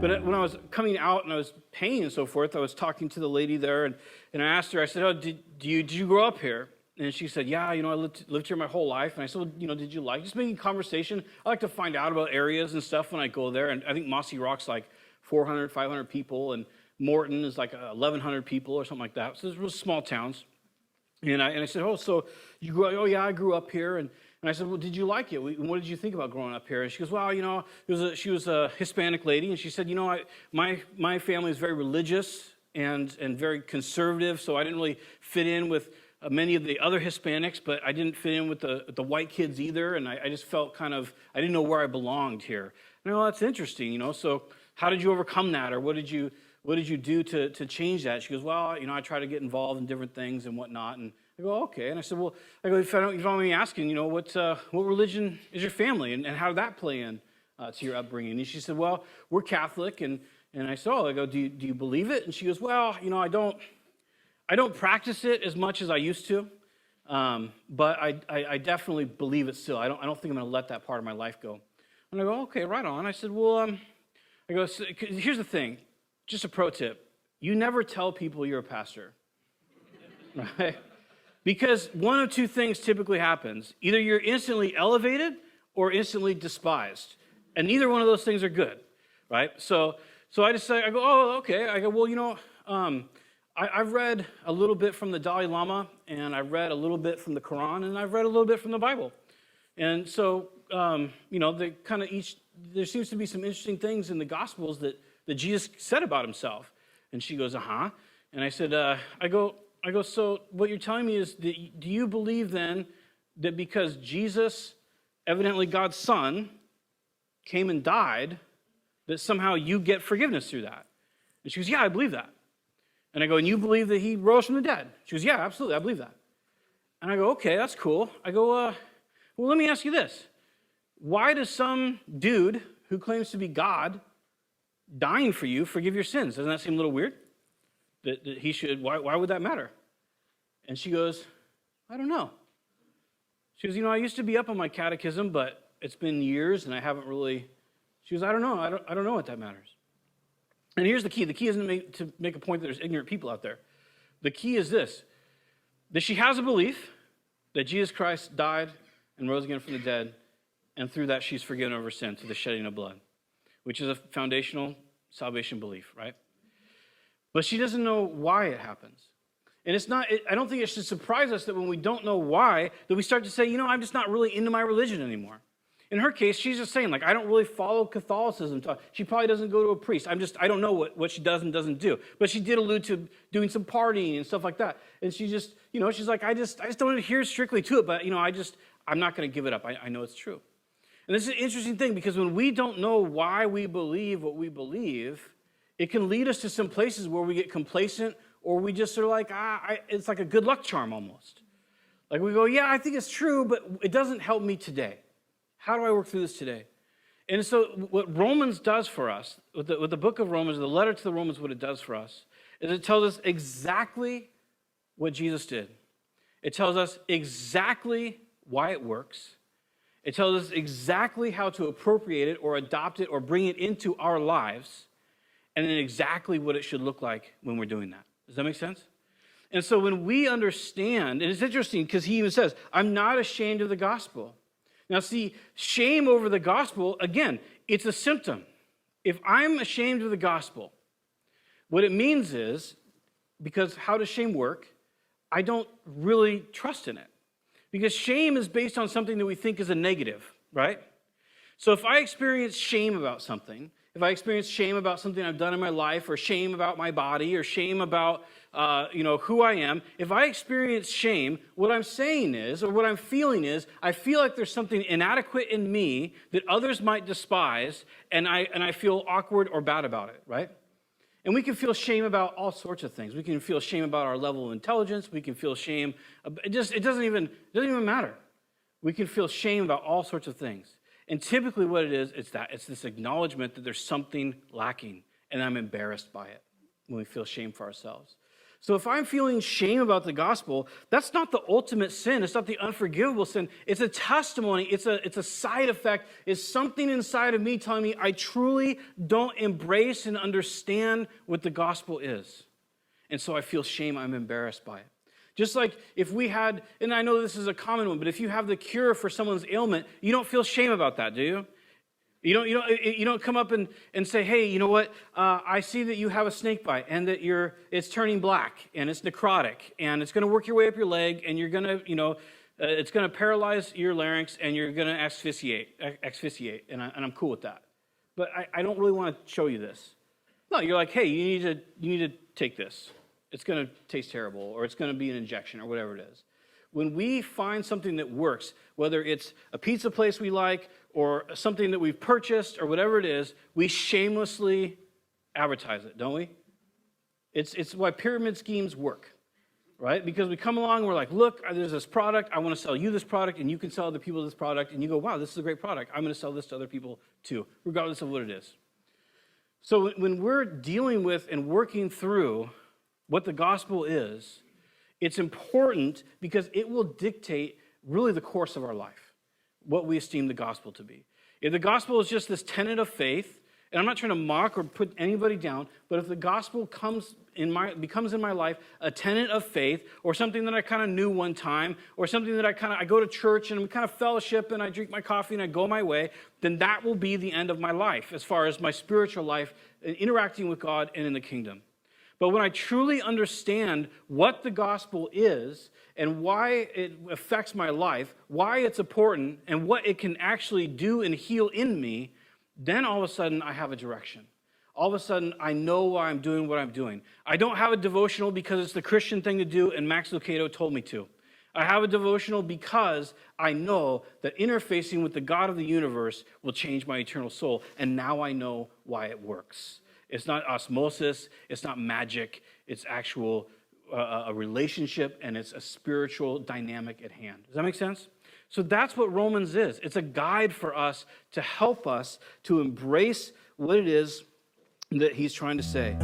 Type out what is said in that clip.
But when I was coming out and I was paying and so forth, I was talking to the lady there, and I asked her, I said, oh, did you grow up here? And she said, yeah, I lived here my whole life. And I said, well, did you like, just making conversation. I like to find out about areas and stuff when I go there. And I think Mossy Rock's like 400, 500 people, and Morton is like 1,100 people or something like that. So there's real small towns. And I said, oh, so you grew up? Oh, yeah, I grew up here. And I said, well, did you like it? What did you think about growing up here? And she goes, well, she was a Hispanic lady. And she said, my family is very religious and very conservative, so I didn't really fit in with many of the other Hispanics, but I didn't fit in with the white kids either. And I just felt I didn't know where I belonged here. And I go, well, that's interesting, so how did you overcome that? Or what did you do to change that? She goes, well, I try to get involved in different things and whatnot. And I go, okay. And I said, well, if you don't mind me asking, what religion is your family, and how did that play in to your upbringing? And she said, well, we're Catholic. And I said, oh, I go, do you believe it? And she goes, well, I don't practice it as much as I used to, but I definitely believe it still. I don't think I'm going to let that part of my life go. And I go, okay, right on. I said, well, so, here's the thing, just a pro tip. You never tell people you're a pastor, right? Because one of two things typically happens. Either you're instantly elevated or instantly despised. And neither one of those things are good, right? So I decided, I go, oh, okay. I go, well, I've read a little bit from the Dalai Lama, and I've read a little bit from the Quran, and I've read a little bit from the Bible. And so, they kind of there seems to be some interesting things in the Gospels that Jesus said about himself. And she goes, uh-huh. And I said, I go, so what you're telling me is, do you believe then that because Jesus, evidently God's son, came and died, that somehow you get forgiveness through that? And she goes, yeah, I believe that. And I go, and you believe that he rose from the dead? She goes, yeah, absolutely, I believe that. And I go, okay, that's cool. I go, well, let me ask you this. Why does some dude who claims to be God dying for you forgive your sins? Doesn't that seem a little weird? That he should, why would that matter? And she goes, I don't know. She goes, I used to be up on my catechism, but it's been years and I haven't really, she goes, I don't know. I don't know what that matters. And here's the key. The key isn't to make a point that there's ignorant people out there. The key is this, that she has a belief that Jesus Christ died and rose again from the dead, and through that she's forgiven of her sin through the shedding of blood, which is a foundational salvation belief, right? But she doesn't know why it happens. And I don't think it should surprise us that when we don't know why, that we start to say, I'm just not really into my religion anymore. In her case, she's just saying, I don't really follow Catholicism. She probably doesn't go to a priest. I don't know what she does and doesn't do. But she did allude to doing some partying and stuff like that. And she just, she's like, I just don't adhere strictly to it, but, I'm not going to give it up. I know it's true. And this is an interesting thing, because when we don't know why we believe what we believe, it can lead us to some places where we get complacent, or we just are like, it's like a good luck charm almost. Like we go, yeah, I think it's true, but it doesn't help me today. How do I work through this today? And so what Romans does for us, with the book of Romans, the letter to the Romans, what it does for us, is it tells us exactly what Jesus did. It tells us exactly why it works. It tells us exactly how to appropriate it or adopt it or bring it into our lives, and then exactly what it should look like when we're doing that. Does that make sense? And so when we understand, and it's interesting because he even says, I'm not ashamed of the gospel. Now see, shame over the gospel, again, it's a symptom. If I'm ashamed of the gospel, what it means is, because how does shame work? I don't really trust in it. Because shame is based on something that we think is a negative, right? So if I experience shame about something, if I experience shame about something I've done in my life, or shame about my body, or shame about who I am, if I experience shame, what I'm saying is, or what I'm feeling is, I feel like there's something inadequate in me that others might despise, and I feel awkward or bad about it, right? And we can feel shame about all sorts of things. We can feel shame about our level of intelligence. We can feel shame. It doesn't even matter. We can feel shame about all sorts of things. And typically what it is, it's this acknowledgement that there's something lacking, and I'm embarrassed by it when we feel shame for ourselves. So if I'm feeling shame about the gospel, that's not the ultimate sin. It's not the unforgivable sin. It's a testimony. It's a side effect. It's something inside of me telling me I truly don't embrace and understand what the gospel is. And so I feel shame. I'm embarrassed by it. Just like if we had, and I know this is a common one, but if you have the cure for someone's ailment, you don't feel shame about that, do you? You don't come up and say, hey, you know what? I see that you have a snake bite and that it's turning black and it's necrotic and it's going to work your way up your leg and you're going to, it's going to paralyze your larynx and you're going to asphyxiate, and I'm cool with that. But I don't really want to show you this. No, you're like, hey, you need to take this. It's going to taste terrible, or it's going to be an injection, or whatever it is. When we find something that works, whether it's a pizza place we like or something that we've purchased or whatever it is, we shamelessly advertise it, don't we? It's why pyramid schemes work, right? Because we come along and we're like, look, there's this product. I want to sell you this product, and you can sell other people this product. And you go, wow, this is a great product. I'm going to sell this to other people too, regardless of what it is. So when we're dealing with and working through what the gospel is, it's important because it will dictate really the course of our life, what we esteem the gospel to be. If the gospel is just this tenet of faith, and I'm not trying to mock or put anybody down, but if the gospel becomes in my life a tenet of faith, or something that I kind of knew one time, or something that I go to church and we kind of fellowship and I drink my coffee and I go my way, then that will be the end of my life as far as my spiritual life and interacting with God and in the kingdom. But when I truly understand what the gospel is and why it affects my life, why it's important, and what it can actually do and heal in me, then all of a sudden I have a direction. All of a sudden I know why I'm doing what I'm doing. I don't have a devotional because it's the Christian thing to do and Max Lucado told me to. I have a devotional because I know that interfacing with the God of the universe will change my eternal soul, and now I know why it works. It's not osmosis, it's not magic, it's actual a relationship, and it's a spiritual dynamic at hand. Does that make sense? So that's what Romans is. It's a guide for us to help us to embrace what it is that he's trying to say.